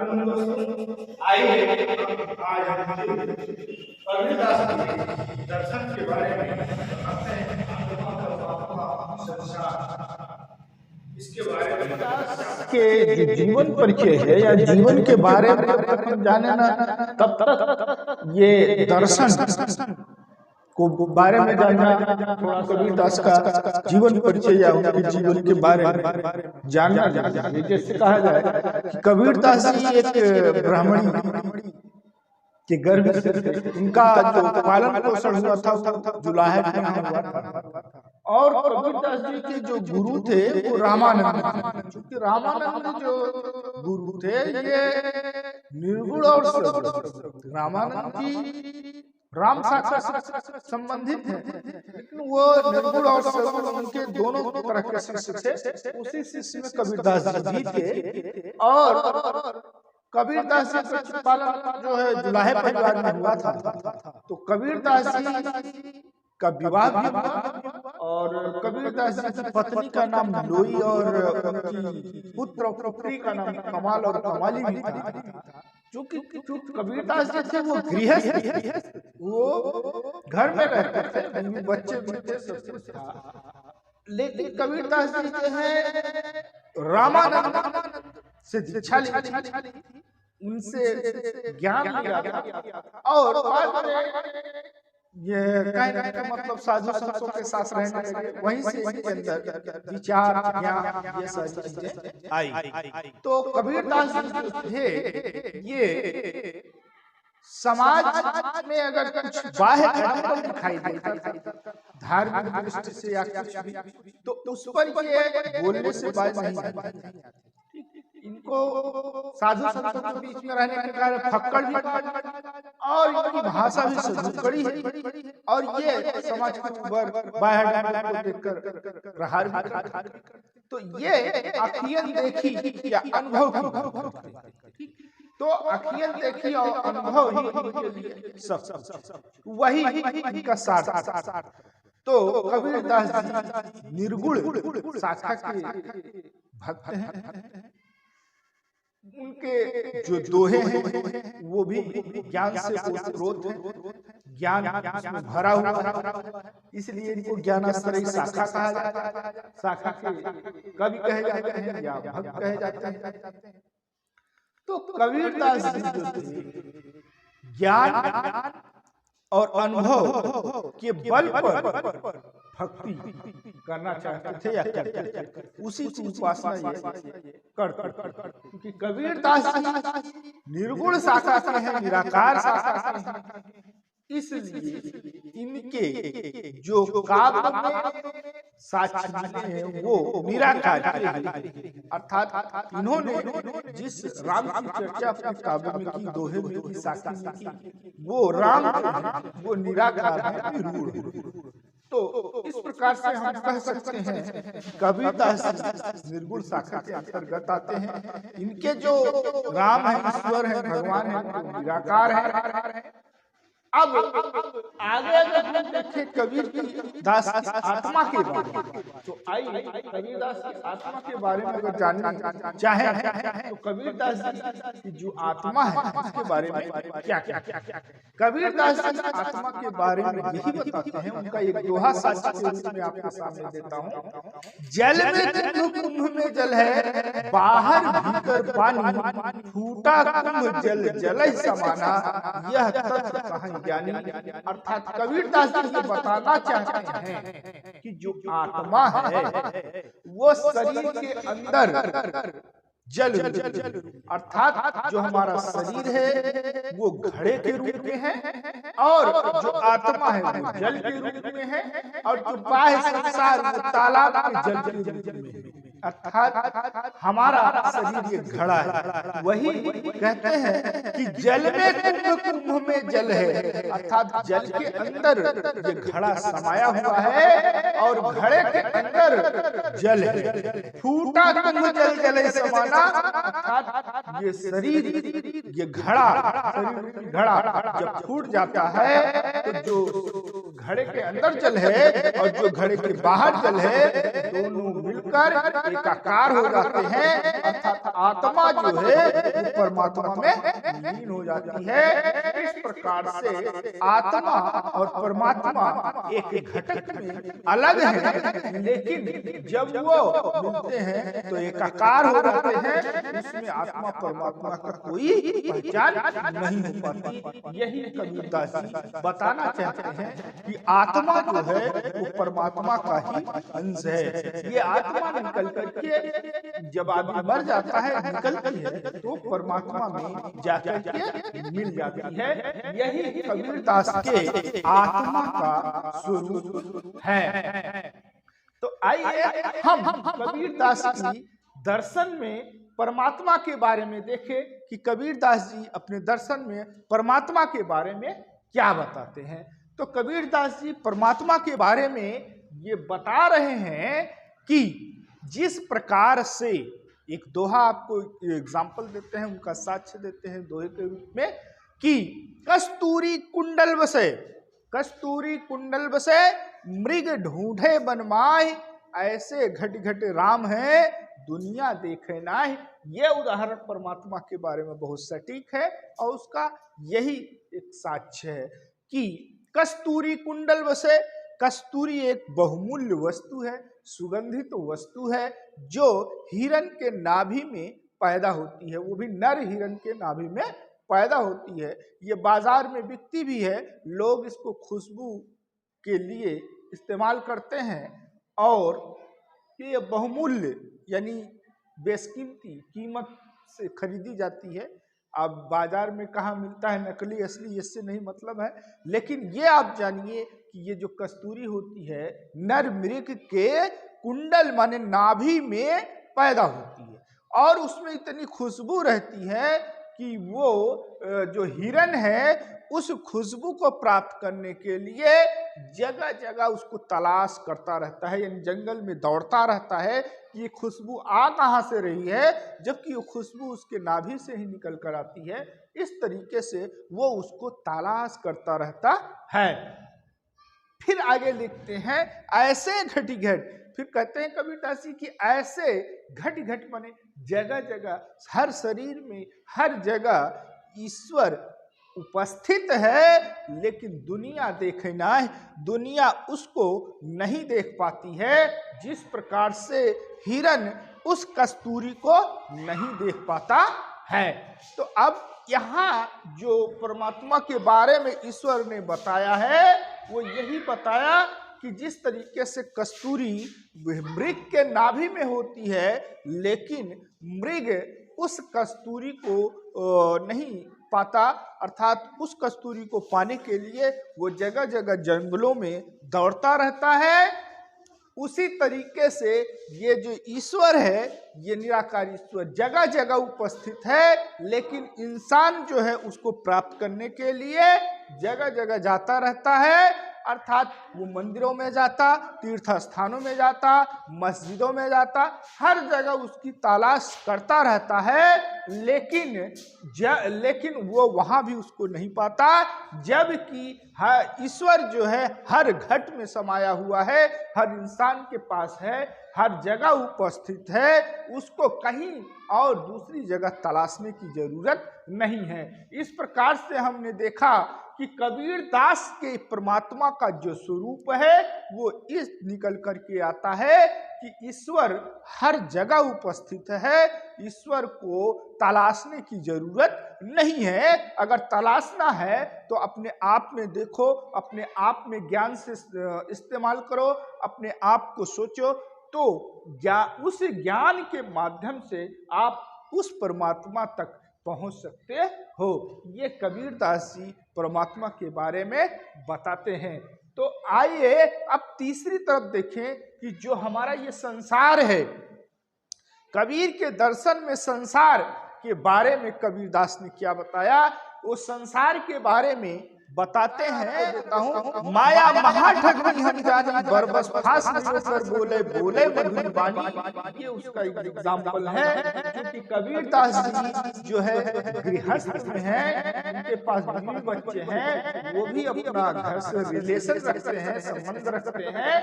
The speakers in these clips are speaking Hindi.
आइए आज हम कबीरदास के दर्शन के बारे में जानते हैं। आत्मा का संसार, इसके बारे में के जो जीवन परिचय है या जीवन के बारे में जब तक हम जाने ना तब तक ये दर्शन को बारे में जानना, थोड़ा कबीरदास का जीवन परिचय या उनके जीवन के बारे में जानना चाहिए। जैसे कहा जाए कि कबीरदास जी एक ब्राह्मणी के गर्भ से इनका जो पालन पोषण हुआ था जुलाहे में हुआ था। और कबीरदास जी के जो गुरु थे वो रामानंद, क्योंकि रामानंद जो गुरु थे ये निर्गुण और सगुण। रामानंद जी राम साक्षात संबंधित हैं, लेकिन वो निर्गुण और सगुण उनके दोनों तरह के शिष्य थे। उसी शिष्य में कबीरदास जी थे। और कबीरदास जी का पालन जो है जुलाहे परिवार में हुआ था। तो कबीरदास जी का विवाह भी हुआ और कबीरदास जी की पत्नी का नाम लोई और उनकी पुत्र और पुत्री का नाम कमाल और कमाली भी था। चूंकि कबीरदास जी थे वो गृहस्थ, वो घर में रहते थे, बच्चे भी थे, सब कुछ था। लेकिन कबीरदास जी जो है रामानंद से दीक्षा ली, उनसे ज्ञान लिया और बाद में ये कहने का मतलब साधु संतों के साथ रहने लगे। वहीं से इसके अंदर विचार ज्ञान ये सारी चीजें आई। तो कबीरदास जी थे ये समाज में अगर कुछ बाह्य घटना दिखाई देता था धार्मिक दृष्टि से या कुछ भी, तो उस पर ये बोलने से बात नहीं आती। इनको साधु संतों के बीच में रहने के कारण फक्कड़ भी और इनकी भाषा भी सजुकड़ी है और ये समाज के ऊपर बाहर को देखकर प्रहार भी करते। तो ये आखियन देखी या अनुभव की, तो आखियन देखी और अनुभव ही इनके लिए सब वही इनका सार। तो कबीरदास जी निर्गुण शाखा के भक्त हैं। उनके जो दोहे हैं वो भी ज्ञान से ओतप्रोत हैं, ज्ञान में भरा हुआ है, इसलिए इनको ज्ञानाश्रयी शाखा कहा जाता है। शाखा के कवि कहे जाते हैं या भक्त कहे जाते हैं। तो कबीरदास जी जो थे ज्ञान और अनुभव के बल पर भक्ति करना चाहते थे या करते थे, उसी की उपासना ये करते। क्योंकि कबीरदास जी निर्गुण शाखा से हैं, निराकार शाखा से हैं, इसलिए इनके जो काव्य में साक्षी हैं वो निराकार हैं। अर्थात इन्होंने जिस राम की चर्चा अपने काव्य में की, दोहे में की, साक्षी में की, वो राम वो निराकार है, निर्गुण। तो इस प्रकार से हम कह सकते हैं कबीरदास निर्गुण शाखा के अंतर्गत आते हैं। इनके जो राम है, ईश्वर है, भगवान है, निराकार है। अब आगे अगर हम देखें कबीर की दास की आत्मा के बारे में, तो आइए कबीरदास की आत्मा के बारे में अगर जानना चाहें तो कबीरदास की जो आत्मा है उसके बारे में क्या क्या कबीरदास की आत्मा के बारे में यही बताते हैं। उनका एक दोहा साक्ष्य के रूप में आपके सामने देता हूँ। जल में कुंभ में जल है, बाहर भीतर पानी, फूटा कुंभ जल जल समाना, यह तत्व कहा ज्ञानी। अर्थात कबीरदास जी ये बताना चाहते हैं कि जो आत्मा है वो शरीर के अंदर जल, अर्थात जो हमारा शरीर है वो घड़े के रूप में है और जो आत्मा है वो जल के रूप में है और जो बाह्य संसार वो तालाब के जल के रूप में है। अर्थात हमारा शरीर ये घड़ा है। वही कहते हैं कि जल में कुंभ में जल है, अर्थात जल के अंदर ये घड़ा समाया हुआ है और घड़े के अंदर जल है। फूटा कुंभ जल जल समाना, अर्थात ये शरीर ये घड़ा जब फूट जाता है तो जो घड़े के अंदर जल है और जो घड़े के बाहर जल है, दोनों मिलकर एकाकार हो जाते हैं, अर्थात आत्मा जो है वो परमात्मा में लीन हो जाती है। इस प्रकार से आत्मा और परमात्मा एक घटक में अलग है, लेकिन जब वो मिलते हैं तो एकाकार हो जाते हैं। उसमें आत्मा परमात्मा का कोई पहचान नहीं हो पाती। यही कबीरदास जी बताना चाहते हैं कि आत्मा जो है वो परमात्मा का ही अंश है। ये आत्मा निकल करके जब आदमी मर जाता है, निकलती है तो परमात्मा में जाकर के मिल जाती है। यही कबीरदास के आत्मा का स्वरूप है। तो आइए हम कबीरदास की दर्शन में परमात्मा के बारे में देखें कि कबीरदास जी अपने दर्शन में परमात्मा के बारे में क्या बताते हैं। तो कबीरदास जी परमात्मा के बारे में ये बता रहे हैं कि जिस प्रकार से एक दोहा आपको एग्जाम्पल देते हैं, उनका साक्ष्य देते हैं दोहे के रूप में कि कस्तूरी कुंडल बसे, कस्तूरी कुंडल बसे मृग ढूंढे बनमाय, ऐसे घट घट राम है दुनिया देखे नाहि। ये उदाहरण परमात्मा के बारे में बहुत सटीक है और उसका यही एक साक्ष्य है कि कस्तूरी कुंडल बसे, कस्तूरी एक बहुमूल्य वस्तु है, सुगंधित वस्तु है जो हिरण के नाभि में पैदा होती है, वो भी नर हिरण के नाभि में पैदा होती है। ये बाजार में बिकती भी है, लोग इसको खुशबू के लिए इस्तेमाल करते हैं और ये बहुमूल्य यानी बेशकीमती कीमत से खरीदी जाती है। अब बाजार में कहाँ मिलता है नकली असली, इससे नहीं मतलब है, लेकिन ये आप जानिए कि ये जो कस्तूरी होती है नर मृग के कुंडल माने नाभि में पैदा होती है और उसमें इतनी खुशबू रहती है कि वो जो हिरण है उस खुशबू को प्राप्त करने के लिए जगह जगह उसको तलाश करता रहता है, यानी जंगल में दौड़ता रहता है कि ये खुशबू आ कहाँ से रही है, जबकि वो खुशबू उसके नाभि से ही निकल कर आती है। इस तरीके से वो उसको तलाश करता रहता है। फिर आगे लिखते हैं ऐसे घटी घट, फिर कहते हैं कबीरदास जी कि ऐसे घट घट बने जगह जगह हर शरीर में हर जगह ईश्वर उपस्थित है, लेकिन दुनिया देखे ना, दुनिया उसको नहीं देख पाती है। जिस प्रकार से हिरण उस कस्तूरी को नहीं देख पाता है। तो अब यहाँ जो परमात्मा के बारे में ईश्वर ने बताया है वो यही बताया कि जिस तरीके से कस्तूरी मृग के नाभि में होती है, लेकिन मृग उस कस्तूरी को नहीं पाता, अर्थात उस कस्तूरी को पाने के लिए वो जगह जगह जंगलों में दौड़ता रहता है, उसी तरीके से ये जो ईश्वर है ये निराकार ईश्वर जगह जगह उपस्थित है, लेकिन इंसान जो है उसको प्राप्त करने के लिए जगह जगह जाता रहता है। अर्थात वो मंदिरों में जाता, तीर्थ स्थानों में जाता, मस्जिदों में जाता, हर जगह उसकी तलाश करता रहता है, लेकिन वो वहाँ भी उसको नहीं पाता, जबकि ईश्वर जो है हर घट में समाया हुआ है, हर इंसान के पास है, हर जगह उपस्थित है, उसको कहीं और दूसरी जगह तलाशने की जरूरत नहीं है। इस प्रकार से हमने देखा कि कबीरदास के परमात्मा का जो स्वरूप है वो इस निकल करके आता है कि ईश्वर हर जगह उपस्थित है, ईश्वर को तलाशने की जरूरत नहीं है। अगर तलाशना है तो अपने आप में देखो, अपने आप में ज्ञान से इस्तेमाल करो, अपने आप को सोचो, तो उस ज्ञान के माध्यम से आप उस परमात्मा तक पहुंच सकते हो। ये कबीरदास जी परमात्मा के बारे में बताते हैं। तो आइए अब तीसरी तरफ देखें कि जो हमारा ये संसार है, कबीर के दर्शन में संसार के बारे में कबीरदास ने क्या बताया। वो संसार के बारे में बताते हैं, देता हूँ, माया महाठगनी हम जानी, बरबस फांस कर बोले बोले मधुर बानी। ये उसका एक एग्जाम्पल है, क्योंकि कबीरदास जी जो है गृहस्थ में है, उनके पास बीवी बच्चे हैं, वो भी अपना घर से रिलेशन रखते हैं, संबंध रखते हैं,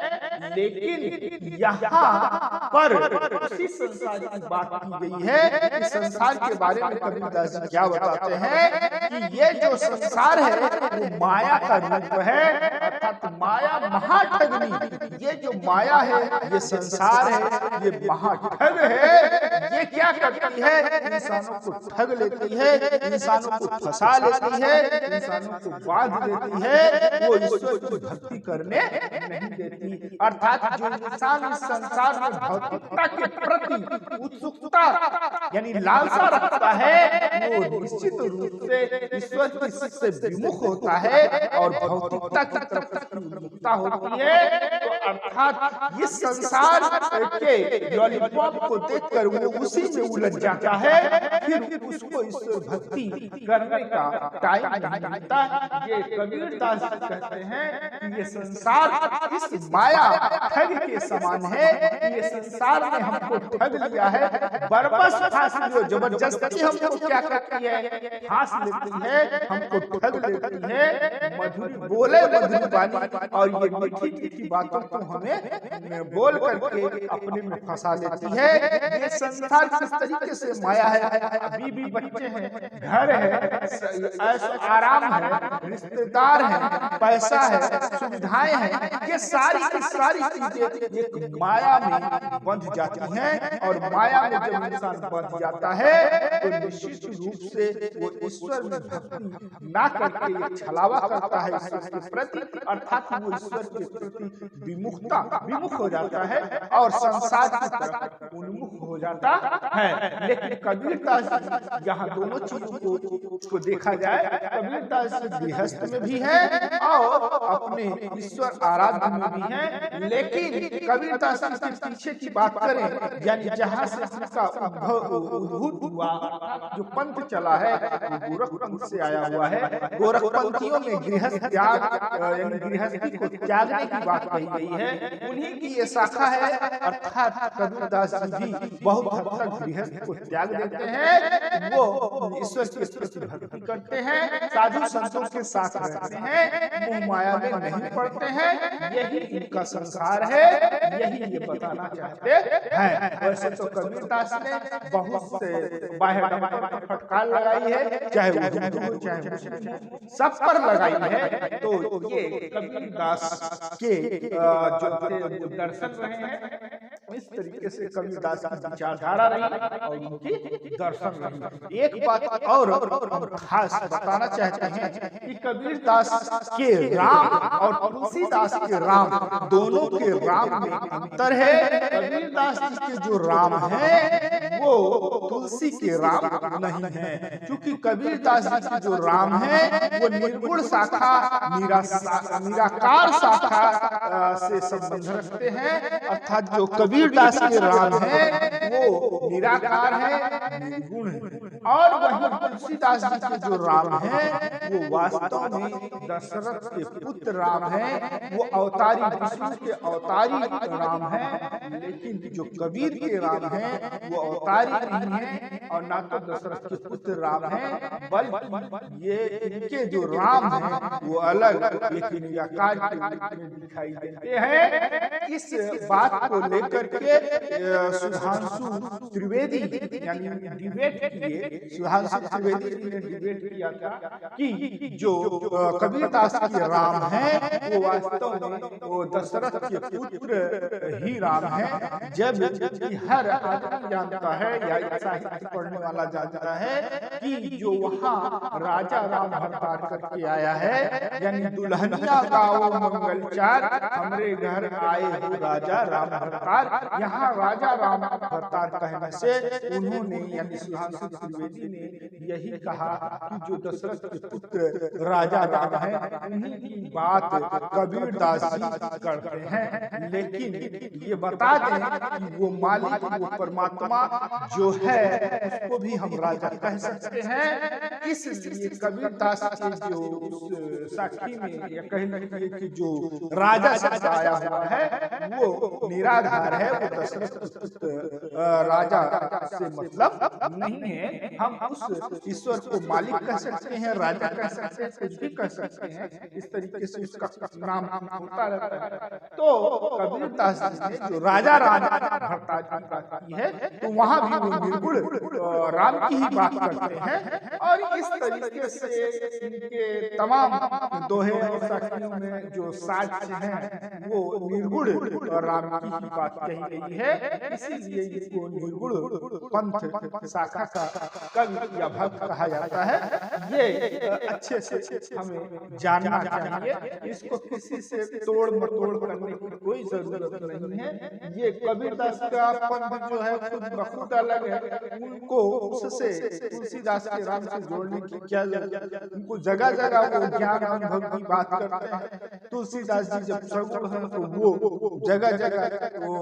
लेकिन यहाँ पर उसी संसार की बात की गई है कि संसार के बारे में कबीरदास जी क्या बताते हैं कि ये जो संसार है वो माया का रूप है, अर्थात माया महाठगनी। ये जो माया है, ये संसार है, ये महाठग है। ये क्या करती है? इंसानों को ठग लेती है, इंसानों को फंसा लेती है, इंसानों को बांध देती है, वो ईश्वर की भक्ति करने नहीं देती। अर्थात जो इंसान इस संसार में भौतिकता के प्रति उत्सुकता यानी लालसा रखता है, वो निश्चित रूप से ईश्वर की से विमुख होता है और भौतिकता की तरफ उन्मुखता होती है। तो अर्थात इस संसार के लॉलीपॉप को देखकर वो उसी में उलझ जाता है, फिर उसको ईश्वर भक्ति करने का टाइम नहीं मिलता। ये कबीरदास कहते हैं कि ये संसार इस माया ठग के समान है, ये संसार ने हमको ठग लिया है। बरबस फांस लो, जबरदस्ती हमको क्या करती है? फांस लेती है, हमको ठग लेती है, मधुर बोले मधुर बानी, और ये मीठी मीठी बातों को हमें बोल करके अपने में फंसा लेती है। ये संसार किस तरीके से माया है, बीवी बच्चे हैं, घर है, आराम है, रिश्तेदार है, पैसा है, सुविधाएं हैं, ये सारी की सारी चीजें एक माया में बंध जाती हैं। और माया में जब इंसान बंध जाता है तो निश्चित रूप से वो ईश्वर में भक्ति ना करके ये छलावा करता है ईश्वर के प्रति, अर्थात वो ईश्वर के प्रति विमुख हो जाता है और संसार की तरफ उन्मुख हो जाता है। लेकिन कबीरदास यहाँ दोनों चीजों को देखा जाए, कबीरदास गृहस्थ में भी है और अपने ईश्वर आराध्य में भी है। लेकिन कबीरदास के पीछे की बात करें, यानी जहाँ से उसका उद्भूत हुआ, जो पंथ चला है वो गोरखपंथ से आया हुआ है। गोरखपंथियों में गृहस्थ त्याग यानी गृहस्थी को त्यागने की बात कही गई है, उन्हीं की ये शाखा है। अर्थात कबीरदास जी भी बहुत हद तक गृहस्थ को त्याग देते हैं, वो ईश्वर के प्रति भक्ति करते हैं, साधु संतों के साथ रहते हैं, मोह माया में नहीं पड़ते हैं। यही इनका संसार है, यही ये बताना चाहते हैं। वैसे तो कबीरदास ने बहुत से बाह्य फटकार लगाई है, चाहे वो हिंदू हो चाहे मुस्लिम हो, सब पर लगाई है। तो ये कबीरदास के जो दर्शन रहे हैं, इस तरीके से कबीरदास की विचारधारा रही और उनकी दर्शन रही। एक बात और हम खास बताना चाहते हैं कि कबीरदास के राम और तुलसीदास के राम, दोनों के राम में अंतर है। कबीरदास के जो राम है वो तुलसी के राम नहीं है, क्योंकि कबीरदास जी के जो राम है वो निर्गुण शाखा निराकार शाखा से संबंध रखते हैं। अर्थात जो कबीरदास के राम है वो निराकार है, निर्गुण है, और वही तुलसीदास जी के जो राम है वो वास्तव में दशरथ के पुत्र राम है, वो अवतारी विष्णु के अवतारी राम है। लेकिन जो कबीर के राम है वो अवतारी नहीं है और ना तो दशरथ के पुत्र राम है, बल्कि ये इनके जो राम है वो अलग एक निराकार के रूप में दिखाई देते हैं। इस बात को लेकर के सुधांशु त्रिवेदी यानी डिबेट किए, सुधांशु त्रिवेदी ने डिबेट किया था कि जो कबीरदास के राम है वो वास्तव में वो दशरथ के पुत्र ही राम है। जब हर आदमी जानता है या साहित्य पढ़ने वाला जानता है कि जो वहाँ राजा राम भरतार करके आया है, यानी दुल्हनिया गाओ मंगलचार, हमरे घर आए हो राजा राम भरतार, यहाँ राजा राम भरतार कहने से उन्होंने यानी सुधांशु त्रिवेदी ने यही कहा कि जो दशरथ के पुत्र राजा राम है उन्हीं की बात कबीरदास जी करते हैं। लेकिन ये बता बता दें कि वो मालिक, वो परमात्मा जो है उसको भी हम राजा कह सकते हैं। इसलिए कबीरदास के जो उस साखी में या कह लीजिए कि जो राजा शब्द आया हुआ है वो निराधार है, वो दशरथ राजा से मतलब नहीं है। हम उस ईश्वर को मालिक कह सकते हैं, राजा कह सकते हैं, कुछ भी कह सकते हैं, इस तरीके से उसका नाम होता रहता है। तो कबीरदास जी ने जो राजा राम भरताज की बात की है तो वहां भी वो निर्गुण राम की ही बात करते हैं और इस तरीके से इनके तमाम दोहे और साखियों में जो साक्ष्य हैं वो निर्गुण राम की ही बात कही गई है। इसीलिए इसको निर्गुण पंथ शाखा का कवि या भक्त कहा जाता है। ये अच्छे से हमें जानना चाहिए, इसको किसी से तोड़ मटोड़ करने की कोई जरूरत नहीं है। ये कबीरदास का पंथ जो है खुद बखुद अलग है, उनको उससे तुलसीदास के राम से जोड़ने की क्या जरूरत। उनको जगह जगह वो ज्ञान अनुभव की बात करते हैं। तुलसीदास जी जब सगुण हैं तो वो जगह जगह वो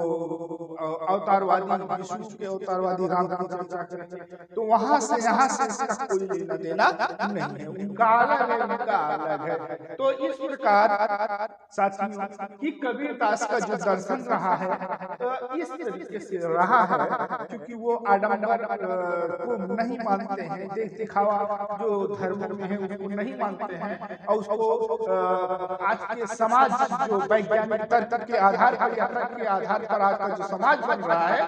अवतारवादी विष्णु के अवतारवादी राम की चर्चा करते हैं। तो वहां से यहाँ से इसका कोई लेना देना नहीं है, उनका अलग है, उनका अलग है। तो इस प्रकार साथियों की कबीरदास का जो दर्शन रहा है तो इस तरीके से रहा है, क्योंकि वो आडंबर को नहीं मानते हैं, देख दिखावा जो धर्म में है उसको नहीं मानते हैं और उसको आज के समाज जो वैज्ञानिक तर्क के आधार पर या तर्क के आधार पर आज का जो समाज बन रहा है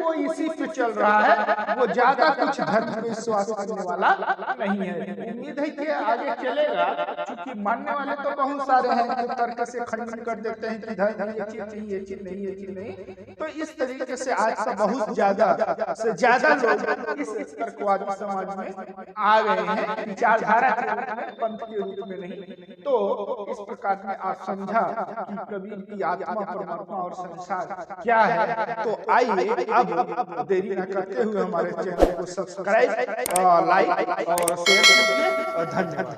वो इसी पे चल रहा है। वो ज्यादा कुछ धर्म पे विश्वास करने वाला नहीं है। उम्मीद है कि आगे चलेगा, क्योंकि मानने वाले तो बहुत सारे हैं जो तर्क से खंडन कर देते हैं कि धर्म ये चीज नहीं, ये चीज नहीं, ये चीज नहीं। तो इस तरीके से आज का बहुत ज्यादा से ज्यादा लोग इस तर्कवादी समाज में आ गए हैं, विचारधारा के रूप में, पंथ के रूप में नहीं। तो इस प्रकार में आप समझा कि कबीर की आत्मा, परमात्मा और संसार क्या है। तो आइए अब देरी न करते हुए हमारे चैनल को सब्सक्राइब, लाइक और शेयर कीजिए। धन्यवाद।